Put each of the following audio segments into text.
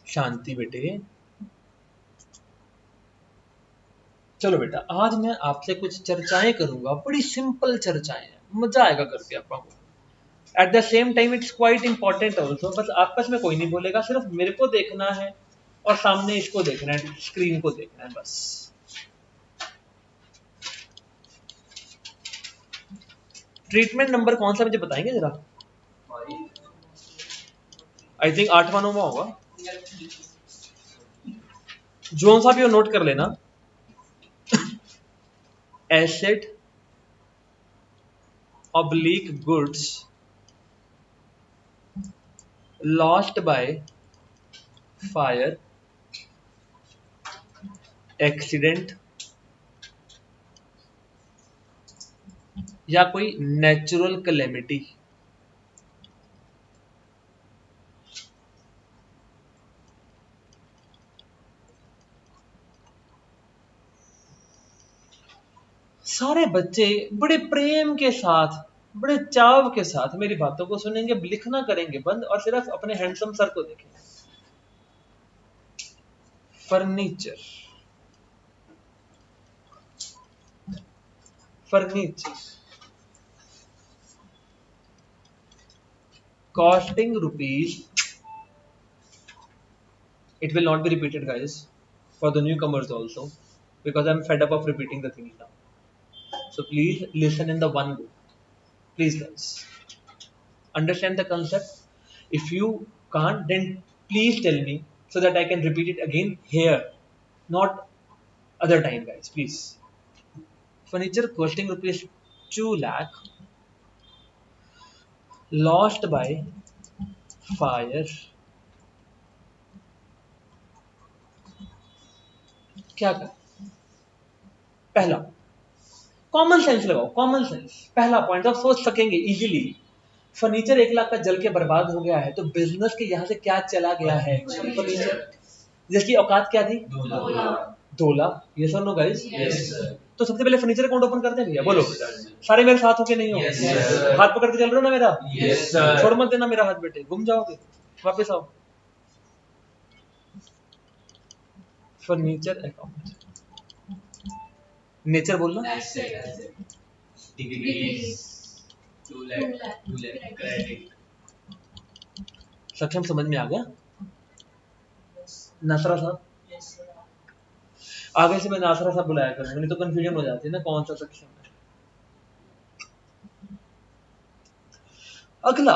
शांति बेटे। चलो बेटा, आज मैं आपसे कुछ चर्चाएं करूंगा, बड़ी सिंपल चर्चाएं हैं, मजा आएगा करके आपको। At the same time it's quite important also. बस आपस में कोई नहीं बोलेगा, सिर्फ मेरे को देखना है और सामने इसको देखना है, स्क्रीन को देखना है बस। ट्रीटमेंट नंबर कौन सा मुझे बताएंगे जरा? आई थिंक 8वां होगा, जो सा भी हो नोट कर लेना। Acid oblique goods lost by fire, accident या कोई नेचुरल कैलेमिटी। सारे बच्चे बड़े प्रेम के साथ, बड़े चाव के साथ मेरी बातों को सुनेंगे, लिखना करेंगे बंद और सिर्फ अपने हैंडसम सर को देखेंगे। Furniture, furniture costing rupees, it will not be repeated guys, for the newcomers also, because I'm fed up of repeating the things now. So please listen in the one go. Please guys, understand the concept. If you can't, then please tell me so that I can repeat it again here, not other time guys, please. Furniture costing rupees 2 lakh, lost by fire. क्या कर, पहला common sense लगाओ, common sense. पहला point आप सोच सकेंगे easily. Furniture 1 lakh का जल के बर्बाद हो गया है, तो बिजनेस के यहाँ से क्या चला गया है? फर्नीचर, जिसकी औकात क्या थी? 2 लाख। ये सुनो गाइस, तो सबसे पहले फर्नीचर अकाउंट ओपन करते हैं भैया, बोलो सारे मेरे साथ हो के नहीं हो? हाथ पकड़ के चल रहे हो ना मेरा? छोड़ मत देना मेरा हाथ बेटे, गुम जाओगे, वापस आओ। फर्नीचर अकाउंट, नेचर बोलना, सक्षम समझ में आ गया? नासरा साहब, आगे से मैं नासरा साहब बुलाया करूंगा, नहीं तो कंफ्यूजन हो जाती है ना कौन सा सक्षम है। अगला,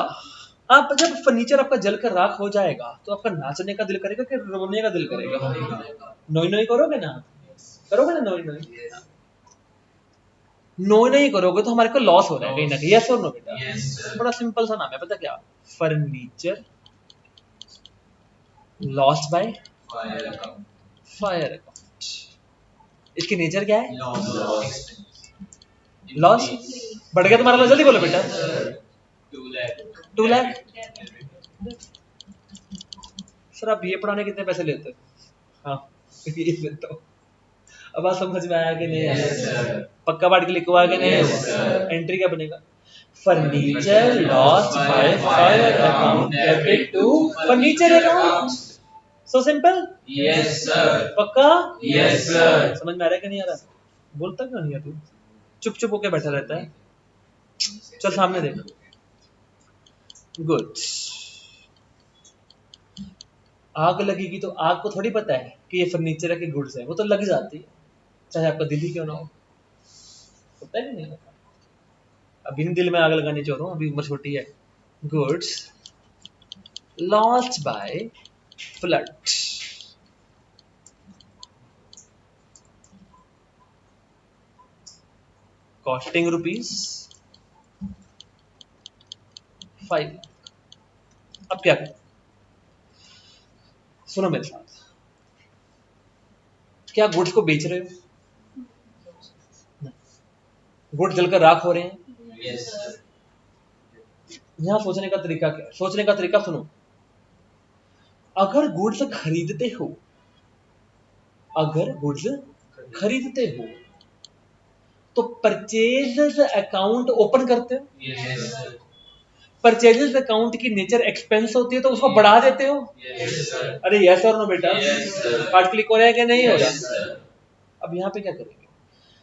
आप जब फर्नीचर आपका जलकर राख हो जाएगा तो आपका नाचने का दिल करेगा कि रोने का दिल करेगा? नोई नोई करोगे ना? करोगे ना नोई नोई? नोई नोई करोगे तो हमारे को लॉस हो रहा है कहीं ना कहीं, यस और नो बेटा? बड़ा सिंपल सा नाम है, पता क्या? Furniture lost by fire account. इसकी नेचर क्या है? लॉस। बढ़ गया तुम्हारा लॉस, जल्दी बोलो बेटा। 2 लाख। सर आप ये पढ़ाने कितने पैसे लेते हो? हाँ ये लेता हूँ। अब आप समझ में आया कि नहीं आया? पक्का बांट के लिखवा के नहीं? एंट्री क्या बनेगा? Furniture lost by fire account debit to furniture account. So simple. Yes sir. पक्का? Yes sir. समझ में आ रहा है कि नहीं आ रहा? बोलता क्यों नहीं है तू? चुप चुप होके बैठा रहता है। चल सामने देख। गुड। आग लगेगी तो आग को थोड़ी पता है कि ये फर्नीचर के गुड्स है, वो तो लग जाती है, चाहे आपका दिल ही क्यों ना हो। पता है कि नहीं पता? अभी दिल में आग लगानी चाह रहा हूँ, अभी उम्र छोटी है। Goods lost by flood, costing rupees 5 lakh. अब क्या करें? सुनो मेरे साथ, क्या गुड्स को बेच रहे हो? गुड्स जलकर राख हो रहे हैं। yes, यहां सोचने का तरीका क्या है? सोचने का तरीका सुनो। अगर गुड्स खरीदते हो, अगर गुड्स खरीदते हो तो परचेज अकाउंट ओपन करते हो। yes, परचेजेस अकाउंट की नेचर एक्सपेंस होती है तो उसको बढ़ा देते हो? अरे यस और नो बेटा? पार्ट क्लिक हो रहा है कि नहीं हो रहा? अब यहाँ पे क्या करेंगे?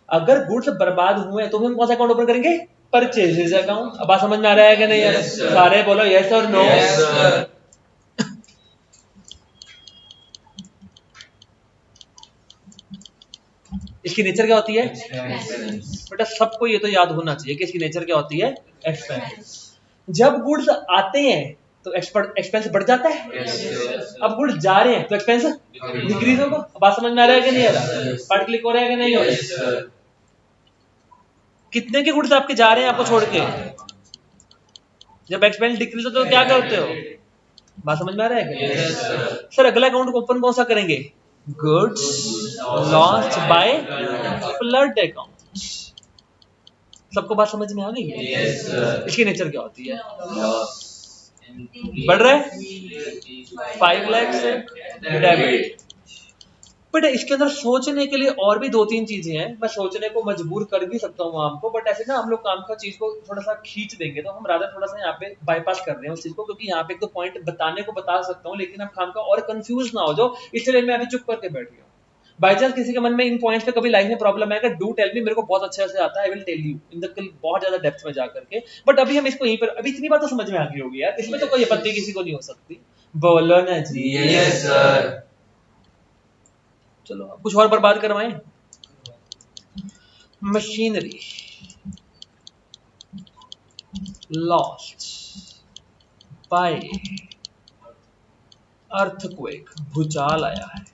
अगर गुड्स बर्बाद हुए तो हम कौन सा अकाउंट ओपन करेंगे? Purchases account. अब बात समझ में आ रहा है कि नहीं आ रहा? सारे बोलो यस और नो। इसकी नेचर क्या होती है? बेटा सबको ये तो याद होना चाहिए कि इसकी नेचर क्या होती है? एक्सपेंस। जब गुड्स आते हैं तो एक्सपेंस बढ़ जाता है। अब गुड्स जा रहे हैं तो एक्सपेंस डिक्रीज होगा। बात समझ में आ रहा है कि नहीं आ रहा? पार्ट क्लिक हो रहा है कि नहीं हो रहा? कितने के गुड्स आपके जा रहे हैं आपको छोड़ के? जब एक्सपेंस डिक्रीज हो तो क्या करते हो? बात समझ में आ रहा है कि सर अगला अकाउंट ओपन कौन सा करेंगे? Goods lost by flood account. सबको बात समझ में आ गई है? इसकी नेचर क्या होती है? बढ़ रहा है 5 लाख से डेबिट। बट इसके अंदर सोचने के लिए और भी 2-3 चीजें हैं। मैं सोचने को मजबूर कर भी सकता हूँ आपको, बट ऐसे ना हम लोग काम का चीज को थोड़ा सा खींच देंगे तो हम राधा थोड़ा सा यहाँ पे बाईपास कर रहे हैं उस चीज को, क्योंकि यहाँ पे एक तो पॉइंट बताने को बता सकता हूँ लेकिन आप काम का और कंफ्यूज ना हो जाओ, इसलिए मैं अभी चुप करके बैठ गया हूँ। बाई चांस किसी के मन में इन पॉइंट्स पे कभी लाइफ में प्रॉब्लम आएगा, डू टेल मी, मेरे को बहुत अच्छे से आता है, I will tell you in the बहुत ज्यादा डेप्थ में जाकर के। बट अभी हम इसको यहीं पर, अभी इतनी बात तो समझ में आ गई होगी यार, इसमें तो कोई आपत्ति किसी को नहीं हो सकती। बोलो ना जी। Yes sir. चलो कुछ और बर्बाद करवाएं। मशीनरी लॉस्ट बाय अर्थक्वेक, भूचाल आया है।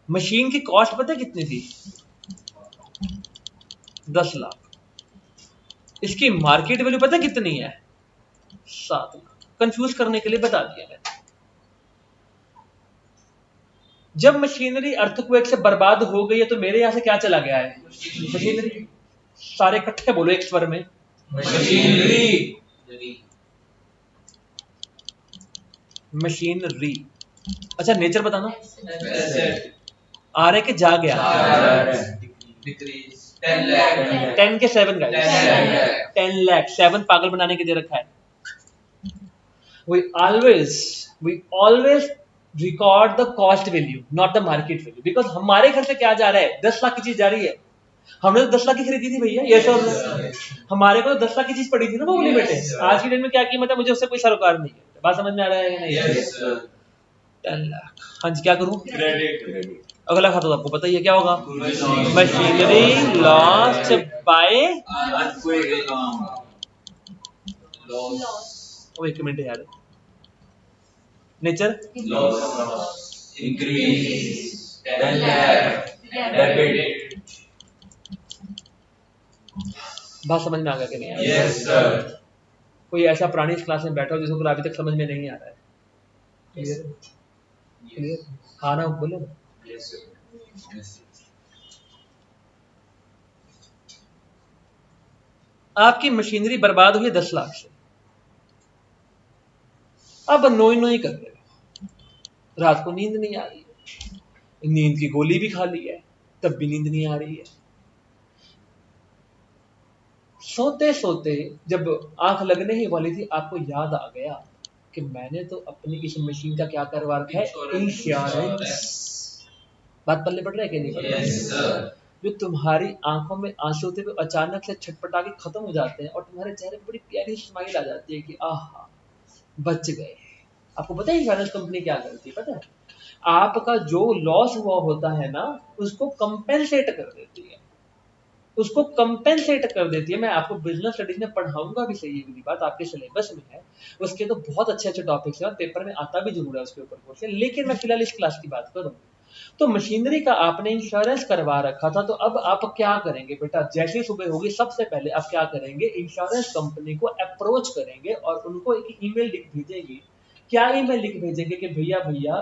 मशीन की कॉस्ट पता है कितनी थी? 10 लाख। इसकी मार्केट वैल्यू पता है कितनी है? 7 लाख। कंफ्यूज करने के लिए बता दिया मैंने। जब मशीनरी अर्थक्वेक से बर्बाद हो गई है तो मेरे यहां से क्या चला गया है? मशीनरी। सारे इकट्ठे बोलो एक स्वर में, मशीनरी। मशीनरी। अच्छा नेचर बताना। आ रहे के जा गया? 10 के 7 गाइस। 10 लाख। 7 पागल बनाने के दे रखा है। we always record the cost value not the market value, because हमारे घर से क्या जा रहा है? 10 लाख की चीज जा रही है। हमने तो 10 लाख की खरीदी थी भैया, ये सब हमारे को तो 10 लाख की चीज पड़ी थी ना बोली बेटे। आज की डेट में क्या कीमत है मुझे उससे कोई सरोकार नहीं है। बात समझ में आ रहा है कि नहीं? 10 लाख। हाँ जी क्या करूं? क्रेडिट। अगला खाता तो आपको पता ही है क्या होगा? मशीनरी लॉस्ट बाय एक मिनट यार, नेचर इंक्रीज 10 लाख डेबिट। बात समझ में आ गया कि नहीं? Yes sir. कोई ऐसा प्राणी इस क्लास में बैठा हो जिसको अभी तक समझ में नहीं आ रहा है? क्लियर? क्लियर? हाँ ना बोलो। Yes sir. आपकी मशीनरी बर्बाद हुई 10 लाख से। अब नोई नोई कर रहे हो, रात को नींद नहीं आ रही है, नींद की गोली भी खा ली है तब भी नींद नहीं आ रही है। सोते सोते जब आंख लगने ही वाली थी आपको याद आ गया कि मैंने तो अपनी इस मशीन का क्या करवा रखा है? इंश्योरेंस। बात पल्ले पड़ रहा है कि नहीं पड़ रहा? yes, जो तुम्हारी आंखों में आंसू होते हुए अचानक से छटपटा के खत्म हो जाते हैं और तुम्हारे चेहरे पर बड़ी प्यारी स्माइल आ जाती है कि आहा बच गए। आपको पता है इंश्योरेंस कंपनी क्या करती है? पता है? आपका जो लॉस हुआ होता है ना उसको कंपेंसेट कर देती है, उसको कंपेंसेट कर देती है। मैं आपको बिजनेस स्टडीज में पढ़ाऊंगा भी, सही है बात, आपके सिलेबस में है, उसके तो बहुत अच्छे अच्छे टॉपिक्स हैं और पेपर में आता भी जरूर है उसके ऊपर क्वेश्चन, लेकिन मैं फिलहाल इस क्लास की बात करूँ। तो मशीनरी का आपने इंश्योरेंस करवा रखा था, तो अब आप क्या करेंगे बेटा? जैसे सुबह होगी सबसे पहले आप क्या करेंगे? इंश्योरेंस कंपनी को अप्रोच करेंगे और उनको एक ईमेल लिख भेजेंगे। क्या ईमेल लिख भेजेंगे कि भैया भैया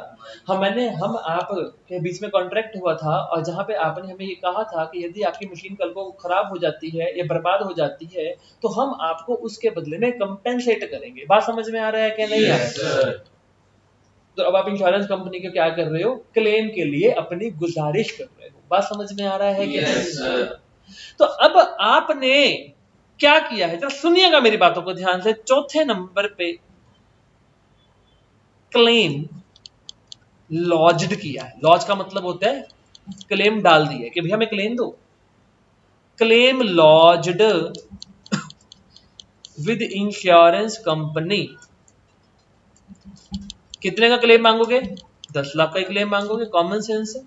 हम आप के बीच में कॉन्ट्रैक्ट हुआ था और जहां पे आपने हमें ये कहा था कि यदि आपकी मशीन कल को खराब हो जाती है या बर्बाद हो जाती है तो हम आपको उसके बदले में कंपेंसेट करेंगे। बात समझ में आ रहा है क्या नहीं आ रहा है? तो अब आप इंश्योरेंस कंपनी को क्या कर रहे हो? क्लेम के लिए अपनी गुजारिश कर रहे हो। बात समझ में आ रहा है कि नहीं? तो अब आपने क्या किया है, जरा सुनिएगा मेरी बातों को ध्यान से। चौथे नंबर पे क्लेम लॉज्ड किया है। लॉज का मतलब होता है क्लेम डाल दिया कि भैया मैं क्लेम दो। Claim lodged with insurance company. कितने का क्लेम मांगोगे? 10 लाख का ही क्लेम मांगोगे। कॉमन सेंस है।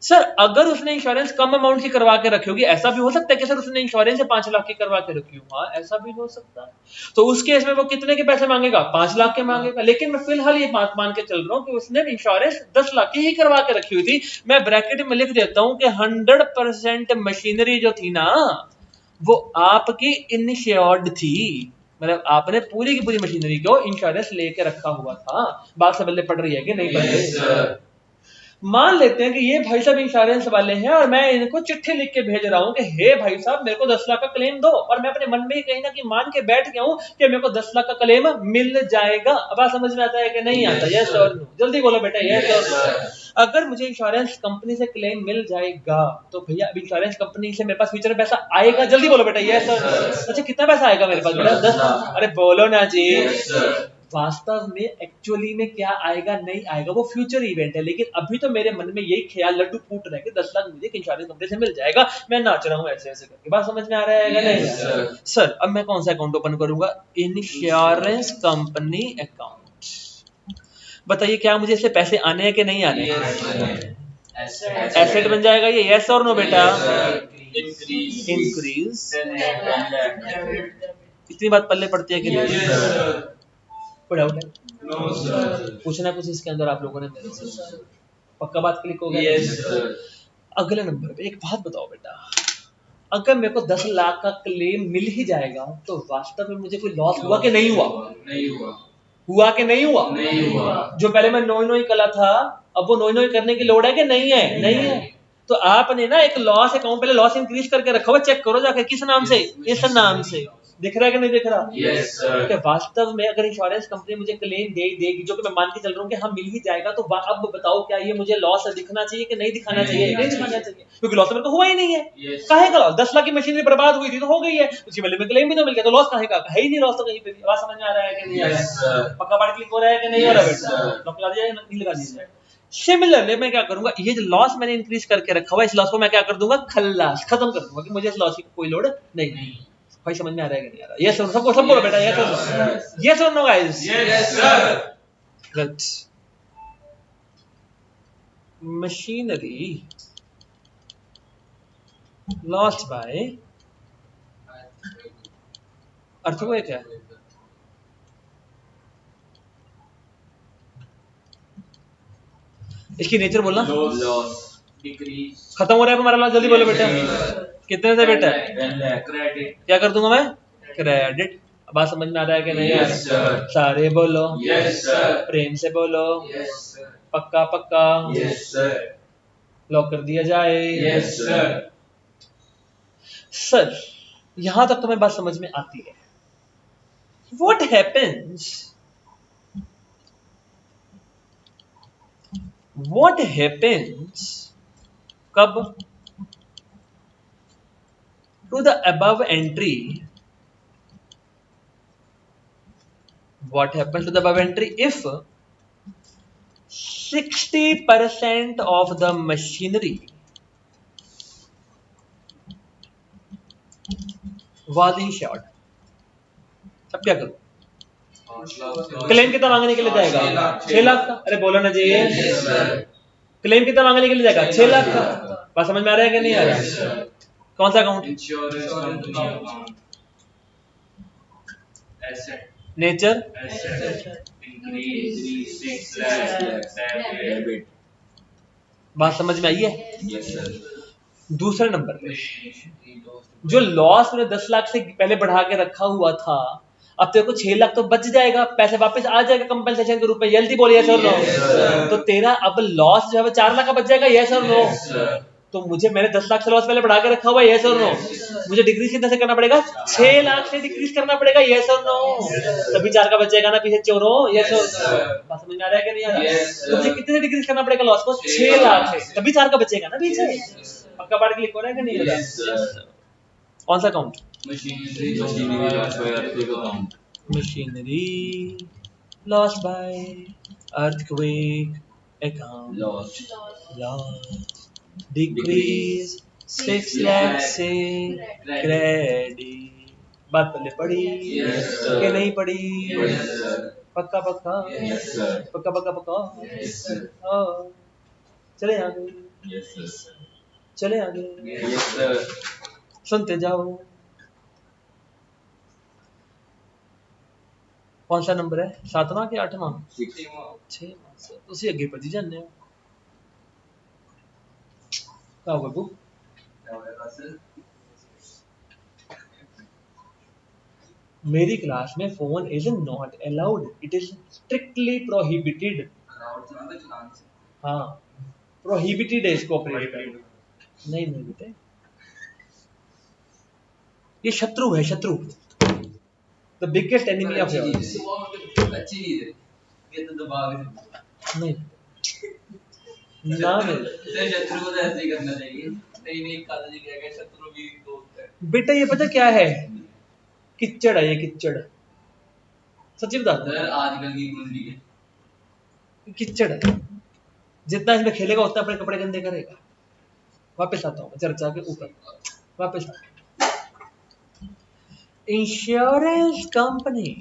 सर अगर उसने इंश्योरेंस कम अमाउंट की करवा के रखी होगी, ऐसा भी हो सकता है कि सर उसने इंश्योरेंस 5 लाख की करवा के रखी हो, हाँ ऐसा भी हो सकता है। तो उस केस में वो कितने के पैसे मांगेगा? 5 लाख के मांगेगा। लेकिन मैं फिलहाल ये बात मान के चल रहा हूँ कि उसने इंश्योरेंस 10 लाख की ही करवा के रखी हुई थी। मैं ब्रैकेट में लिख देता हूँ कि 100% मशीनरी जो थी ना वो आपकी इंश्योर्ड थी। मतलब आपने पूरी की पूरी मशीनरी को इंश्योरेंस लेके रखा हुआ था। बात से बल्ले पड़ रही है कि नहीं पड़ रही? मान लेते हैं कि ये भाई साहब इंश्योरेंस वाले हैं और मैं इनको चिट्ठी लिख के भेज रहा हूँ कि हे भाई साहब मेरे को 10 लाख का क्लेम दो, और मैं अपने मन में ही कहीं ना कहीं मान के बैठ गया हूँ कि मेरे को 10 लाख का क्लेम मिल जाएगा। अब आप समझ में आता है कि नहीं आता? यस और नो, जल्दी बोलो बेटा यस और नो। अगर मुझे इंश्योरेंस कंपनी से क्लेम मिल जाएगा तो भैया अब इंश्योरेंस कंपनी से मेरे पास फ्यूचर में पैसा आएगा? जल्दी बोलो बेटा यस और नो। अच्छा कितना पैसा आएगा मेरे पास बेटा? 10। अरे बोलो ना जी। वास्तव में एक्चुअली में क्या आएगा नहीं आएगा वो फ्यूचर इवेंट है, लेकिन अभी तो मेरे मन में यही ख्याल लड्डू फूट रहा है कि 10 लाख मुझे इंश्योरेंस कंपनी से मिल जाएगा। मैं नाच रहा हूँ ऐसे ऐसे करके। बात समझ में आ रहा है नहीं? सर अब मैं कौन सा अकाउंट ओपन करूंगा? Insurance company account. बताइए क्या मुझे इससे पैसे आने हैं कि नहीं आने? एसेट बन जाएगा ये, यस और नो बेटा? इंक्रीज। इतनी बात पल्ले पड़ती है कि नहीं? कोई डाउट है? कुछ ना कुछ इसके अंदर आप लोगों ने मेरे से पक्का बात क्लिक हो गया? अगले नंबर पे एक बात बताओ बेटा, अगर मेरे को 10 लाख का क्लेम मिल ही जाएगा तो वास्तव में मुझे कोई लॉस हुआ कि नहीं हुआ? नहीं हुआ। हुआ कि नहीं हुआ? नहीं हुआ। जो पहले मैं नोई नोई कला था अब वो नोई नोई करने की लोड़ है कि नहीं है? नहीं है। तो आपने ना एक लॉस अकाउंट पहले लॉस इंक्रीज करके रखा हुआ, चेक करो जाकर किस नाम से? इस नाम से। दिख रहा है कि नहीं दिख रहा? yes, कि वास्तव में अगर इंश्योरेंस कंपनी मुझे क्लेम दे देगी, जो कि मैं मान के चल रहा हूँ कि हाँ मिल ही जाएगा, तो अब बताओ क्या ये मुझे लॉस दिखना चाहिए कि नहीं दिखाना चाहिए? नहीं दिखाना चाहिए, क्योंकि लॉस मेरे को हुआ ही नहीं है। काहे का लॉस? 10 लाख की मशीनरी बर्बाद हुई थी तो हो गई है, उसकी वैल्यू में क्लेम भी तो मिल गया, तो लॉस काहे का? है ही नहीं लॉस तो कहीं पे। बात समझ में आ रहा है कि नहीं आ रहा? पक्का बात क्लिक हो रहा है कि नहीं हो रहा बेटा? लॉक लगा दिया नहीं लगा दीजिए। सिमिलरली मैं क्या करूंगा, ये जो लॉस मैंने इंक्रीज करके रखा हुआ इस लॉस को मैं क्या कर दूंगा? खल्लास, खत्म कर दूंगा कि मुझे इस लॉस की कोई लोड नहीं। भाई समझ में आ रहा है कि नहीं आ रहा? यस और सबको सब बोलो बेटा यस और नो। यस और no guys? Yes sir. Good. Machinery lost by earthquake है। इसकी नेचर बोलना लॉस डिक्रीज। खत्म हो रहा है हमारा लॉस, जल्दी बोलो बेटा। कितने से बेटा? क्रेडिट। क्या कर दूंगा मैं? क्रेडिट। बात समझ में आ रहा है कि नहीं? yes, सारे बोलो yes, प्रेम से बोलो yes, पक्का पक्का yes, लॉक कर दिया जाए yes, सर यहां तक तुम्हें बात समझ में आती है? What happens? What happens कब to the above entry? What happens to the above entry if 60% of the machinery was insured? अब क्या करूं? क्लेम कितना मांगने के लिए जाएगा? 6 लाख का। अरे बोलो ना जी। क्लेम कितना मांगने के लिए जाएगा? 6 लाख का। बात समझ में आ रहा है कि नहीं आ रहा? कौन सा अकाउंट? नेचर बात समझ में आई है? दूसरे नंबर पे जो लॉस मैंने 10 लाख से पहले बढ़ा के रखा हुआ था, अब तेरे को 6 लाख तो बच जाएगा, पैसे वापस आ जाएगा कंपनसेशन के रूप में। जल्दी बोलिए यस और नो। तो तेरा अब लॉस जो है 4 लाख का बच जाएगा, यस और नो? तो मुझे मैंने 10 लाख से लॉस पहले बढ़ा के रखा हुआ है, यस और नो? मुझे डिक्रीज कितना से करना पड़ेगा? 6 लाख से डिक्रीज करना पड़ेगा, यस और नो? तभी 4 का बचेगा ना पीछे चोरों, यस और नो? बात समझ में आ रहा है कि नहीं आ रहा? तो मुझे कितने से डिक्रीज करना पड़ेगा लॉस को? 6 लाख से, तभी 4 का बचेगा ना पीछे। पक्का बात क्लिक हो रहा है कि नहीं हो रहा? कौन सा account? Machinery lost by earthquake. Account lost. Decrease 6 lakh से क्रेडिट. बात पहले पढ़ी कि नहीं पढ़ी? पक्का पक्का पक्का पक्का पक्का. हाँ. चले आगे चले आगे सुनते जाओ. कौन सा नंबर है? 7वां कि 8वां? 6वां. उसी अगे पढ़ी जाने. क्या होगा बुक? मेरी क्लास में phone is not allowed. It is strictly prohibited. हाँ, प्रोहिबिटेड है इसको ऑपरेट करना. नहीं नहीं बेटे, ये शत्रु है, शत्रु. The biggest enemy of yours. अच्छी चीज है ये, तो दबाव नहीं ना मेरे शत्रु को तो ऐसे ही करना चाहिए. नहीं नहीं, काजी कहेगा शत्रु भी दोस्त है. बेटा, ये पता क्या है? किच्चड़ है ये, किच्चड़. सच्ची बता सर आजकल की कुंडली है किच्चड़ है. जितना इसमें खेलेगा उतना अपने कपड़े गंदे करेगा. वापस आता हूँ मैं चर्चा के ऊपर. वापस आता हूँ. Insurance company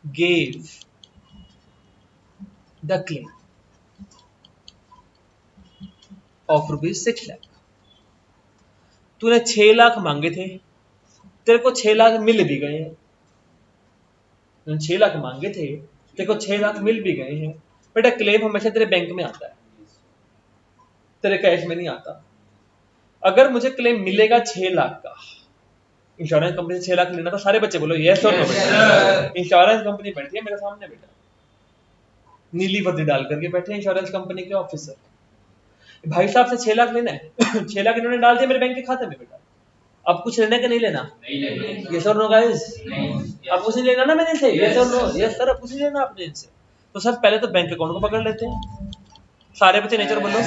gave the claim of ₹6 lakh. तूने 6 लाख मांगे थे, तेरे को 6 लाख मिल भी गए हैं. तूने 6 लाख मांगे थे, तेरे को 6 लाख मिल भी गए हैं. बेटा, क्लेम हमेशा तेरे बैंक में आता है, तेरे कैश में नहीं आता. अगर मुझे क्लेम मिलेगा 6 लाख का, इंश्योरेंस कंपनी से 6 लाख लेना था. सारे बच्चे बोलो यस और नो. इंश्योरेंस कंपनी बैठी है मेरे सामने बेटा, नीली वर्दी डाल करके बैठे इंश्योरेंस कंपनी के ऑफिसर. भाई साहब से 6 लाख लेना है. 6 लाख इन्होंने डाल दिया मेरे बैंक के खाते में बेटा. अब कुछ लेना कि नहीं लेना? यस और नो गाइस? अब कुछ नहीं लेना ना मैंने इनसे? यस और नो? यस सर, अब कुछ नहीं लेना आपने इनसे. तो सर पहले तो बैंक अकाउंट को पकड़ लेते हैं. सारे बच्चे नेचर बोलो.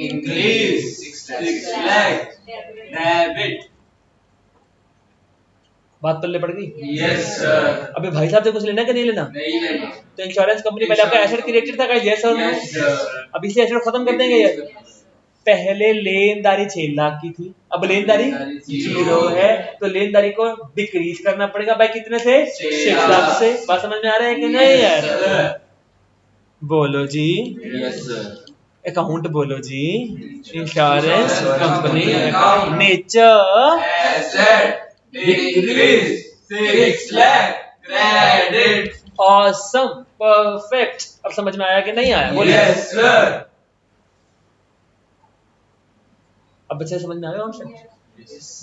Increase 6 lakh debit. बात पल्ले पड़ गई? Yes sir. अबे भाई साहब से कुछ लेना कि नहीं लेना? नहीं लेना. तो इंश्योरेंस कंपनी पहले आपका एसेट क्रिएटेड था गाइस, यस और नो? अब इसे एसेट खत्म कर देंगे. पहले लेनदारी 6 लाख की थी, अब लेनदारी 0 है. तो लेनदारी को डिक्रीज करना पड़ेगा भाई. कितने से? 6 लाख से. बात समझ में आ रहा है कि नहीं यार? बोलो जी. Yes sir. अकाउंट बोलो जी. Insurance company account. Nature asset decrease 6 lakh credit. Awesome, perfect. अब समझ में आया कि नहीं आया? बोलिए. Yes sir. अब बच्चे समझ में आया हमसे?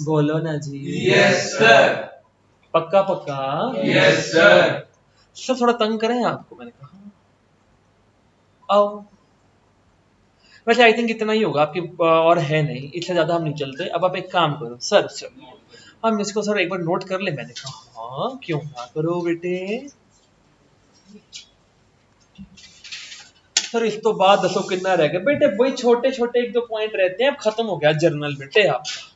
बोलो ना जी. Yes sir. पक्का पक्का. Yes sir. सर थोड़ा तंग करें आपको, मैंने कहा आओ. वैसे आई थिंक इतना ही होगा आपकी, और है नहीं, इससे ज्यादा हम नहीं चलते. अब आप एक काम करो सर, हम इसको सर एक बार नोट कर ले. मैंने कहा हाँ क्यों ना करो बेटे. सर इस तो बाद दसो कितना रह गया बेटे. वही छोटे छोटे 1-2 पॉइंट रहते हैं. अब खत्म हो गया जर्नल बेटे आपका.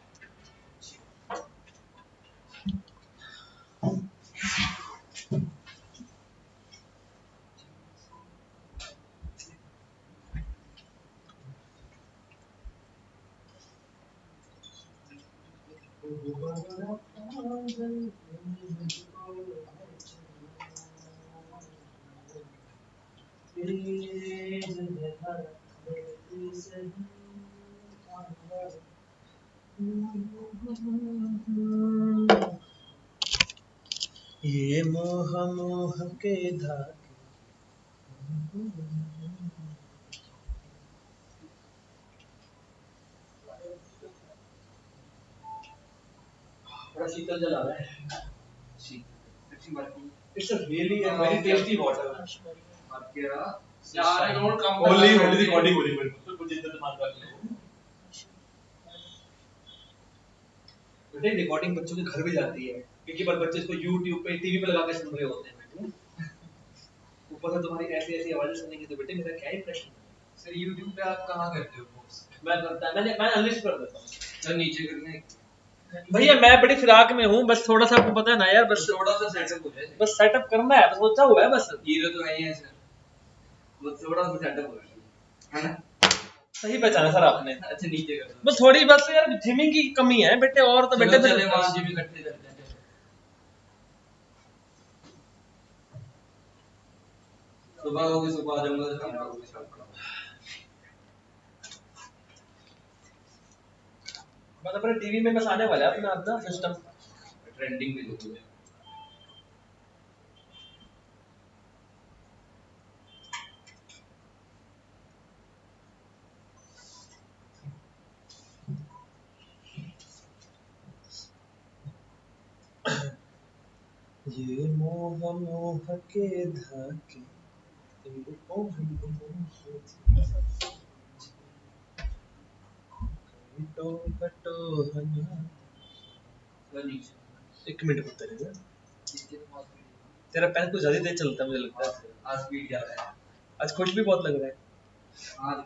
ये मोह मोह के धागे. बड़ा शीतल जल आ रहा है. It's a really a very tasty water. यार नोट कम. Only recording हो रही है. तो कुछ इज्जत मान रख लो. बेटे रिकॉर्डिंग बच्चों के घर भी जाती है, क्योंकि बार बच्चे इसको YouTube पे टीवी पे लगा के सुन रहे होते हैं बेटे. ऊपर से तुम्हारी ऐसी ऐसी आवाजें सुनेंगे तो बेटे मेरा क्या ही प्रश्न है. सर YouTube पे आप कहाँ करते हो पोस्ट? मैं करता है, मैं अनलिस्ट कर देता हूँ। तो नीचे करने भैया मैं बड़ी फिराक में हूँ, बस थोड़ा सा आपको पता है ना यार, बस थोड़ा सा सेटअप हो जाए, बस सेटअप करना है, बस सोचा हुआ है बस। हीरो तो नहीं है सर, बस थोड़ा सा सेटअप हो जाए, है ना? सही पहचाना सर आपने। अच्छा नीचे कर दो, बस थोड़ी बस यार जिमिंग की कमी है बेटे, और तो बेटे चले वहां जिम इकट्ठे करते हैं, चलो। सुबह होगी, सुबह आ जाऊंगा तो शाम को होगी, शाम को। मतलब अपने टीवी में बस आने वाला है अपना अपना सिस्टम, ट्रेंडिंग में जो है। ये मोह मोह के धागे इनको कटो कटो हना। तो नीचे एक मिनट रुकते रहिए, नीचे तो बहुत स्पीड तेरा पेन कुछ ज्यादा तेज चलता है मुझे लगता है, आज स्पीड ज्यादा है, आज खुश भी बहुत लग रहा है। आज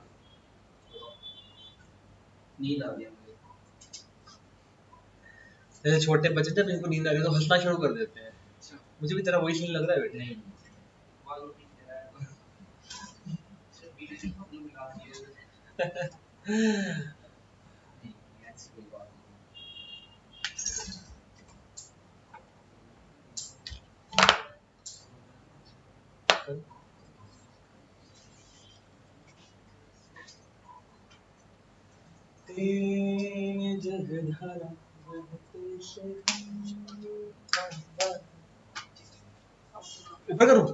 नींद आ गई मुझे। जैसे छोटे बच्चे जब इनको नींद आ रही है तो हंसना शुरू कर देते हैं, अच्छा मुझे भी तेरा वही सीन लग रहा है बेटे। नहीं बालों की कह रहा है, सिर्फ बीच में बालों मिला दिए, नहीं ऐसी कोई बात नहीं। तेज है धारा बहते से ऊपर करूं।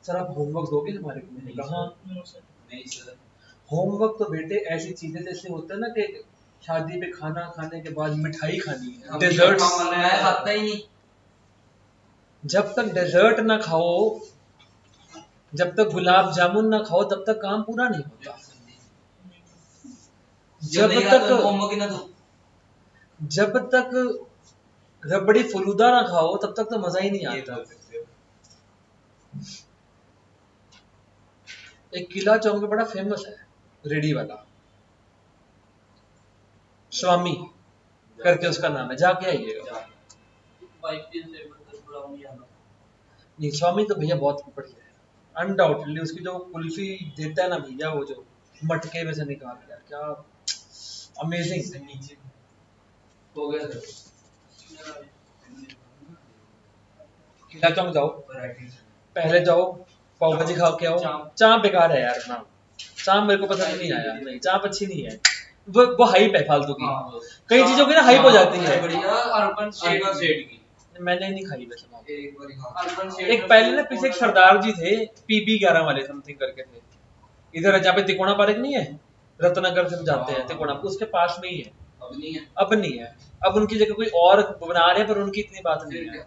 सर आप होमवर्क दोगे हमारे को? मैंने कहा नहीं सर, होमवर्क तो बेटे ऐसी चीजें जैसे होता है ना कि शादी पे खाना खाने के बाद मिठाई खानी है, डेजर्ट। मैं खाता ही नहीं, जब तक डेजर्ट ना खाओ, जब तक गुलाब जामुन ना खाओ तब तक काम पूरा नहीं होता। जब तक जब तक रबड़ी फलूदा ना खाओ तब तक तो मजा ही नहीं आता। एक किला चौक में बड़ा फेमस है रेडी वाला, स्वामी करके उसका नाम है, जाके आइएगा। नहीं स्वामी तो भैया बहुत बढ़िया है, अनडाउटेडली उसकी जो कुल्फी देता है ना भैया, वो जो मटके में से निकाल के, क्या अमेजिंग। नीचे हो गया सर, किला चौक जाओ, वैरायटी पहले जाओ पाव भाजी खा के आओ। चाप बेकार है यार ना, चाप मेरे को पसंद नहीं आया, नहीं चाप अच्छी नहीं है, वो हाइप है फालतू की। कई चीजों की ना हाइप हो जाती है। बढ़िया अर्बन शेड की मैंने नहीं खाई वैसे वहाँ पे। एक बारी खा, अर्बन शेड एक पहले ना पीछे एक सरदार जी थे, पीबी 11 वाले समथिंग करके थे, इधर जहाँ पे तिकोना पार्क नहीं है, रत्नगर से हम जाते हैं तिकोना, उसके पास में ही है। अब नहीं है, अब नहीं है, अब उनकी जगह कोई और बना रहे हैं, पर उनकी इतनी बात नहीं है।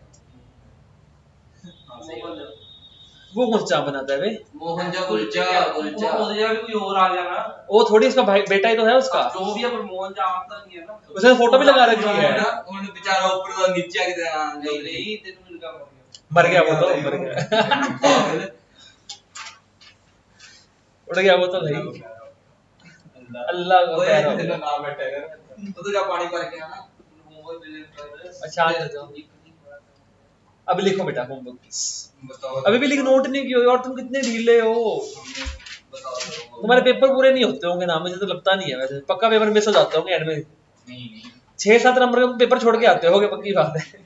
वो कौन सा बनाता है बे? मोहनजा गुलजा गुलजा गुलजा भी कोई और आ गया ना, वो थोड़ी उसका भाई बेटा ही तो है उसका, जो भी है, पर मोहनजा आता नहीं है ना, उसने फोटो भी लगा रखी है। उन्होंने बेचारा ऊपर का नीचे आ गया, नहीं तेरे मिल का मर गया वो तो, मर गया उड़ गया वो तो नहीं, अल्लाह का प्यारा हो गया। ना बैठेगा तो जा पानी भर के आना, होमवर्क दे देता है। अच्छा, आ जाओ। अब लिखो बेटा होमवर्क प्लीज। बताओ अभी भी लिख नोट नहीं किए और तुम कितने ढीले हो। बताओ तुम्हारे पेपर पूरे नहीं होते होंगे ना, मुझे तो लगता नहीं है, वैसे पक्का पेपर मिस हो जाते होंगे एंड में। नहीं 6-7 नंबर के पेपर छोड़ के आते होगे, पक्की बात है।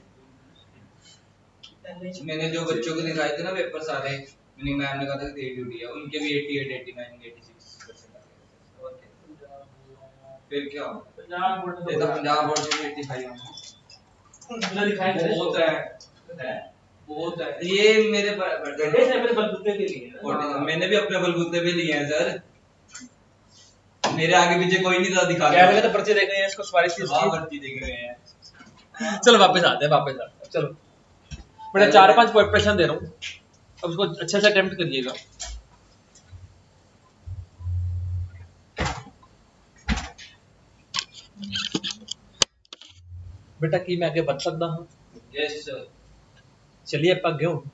मैंने जो बच्चों को दिखाए थे ना पेपर सारे, मैंने मैम ने कहा था कि 80 है, उनके भी 88 89 86% आ गए। और क्या? फिर क्या पंजाब बोर्ड ये तो पंजाब बोर्ड से 85 दिखाएंगे बहुत है बहुत है। ये मेरे मेरे बलबूते के लिए और मैंने भी अपने बलबूते पे लिए हैं सर, मेरे आगे पीछे कोई नहीं था दिखा क्या लगा, तो पर्चे देख रहे हैं इसको, सिफारिश की हाँ इसकी। भर्ती देख रहे हैं। चलो वापस आते हैं, वापस आते हैं, चलो मैं 4-5 प्रश्न दे रहा हूँ, अब उसको अच्छे से अटेम्प्ट करिएगा। बेटा की मैं आगे बढ़ सकता हूँ? Yes sir. चलिए अब आगे हूँ,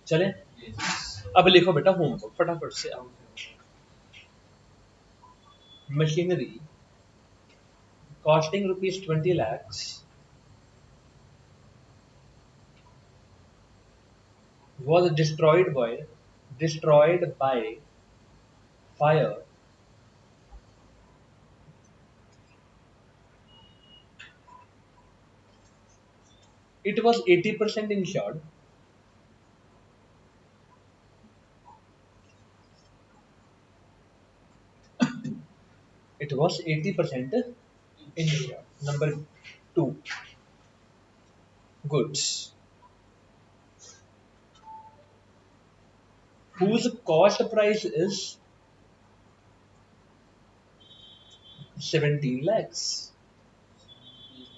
चले। यस अब लिखो बेटा होमवर्क फटाफट से आओ। Machinery costing rupees 20 lakhs was destroyed by fire it was 80% insured it was 80% insured. Number 2, goods whose cost price is 17 lakhs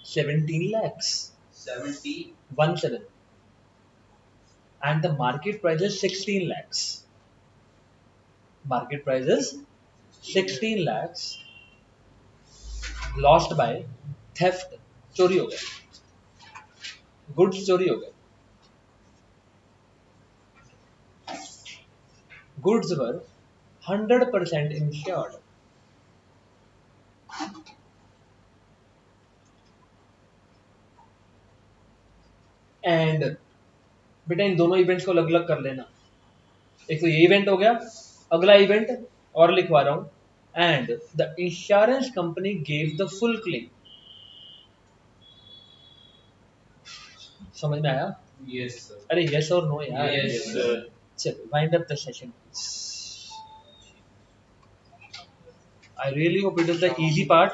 17 lakhs 70 17 and the market price is 16 lakhs. Market price is 16 lakhs lost by theft, चोरी हो गया, goods चोरी हो गए, goods were 100% insured and बेटा इन दोनों events को अलग अलग कर लेना। एक तो ये इवेंट हो गया, अगला इवेंट और लिखवा रहा हूं and the insurance company gave the full claim. समझ में आया? Yes sir. अरे यस और नो यार। Yes sir. चलो wind up the session please. I really hope it is the easy part.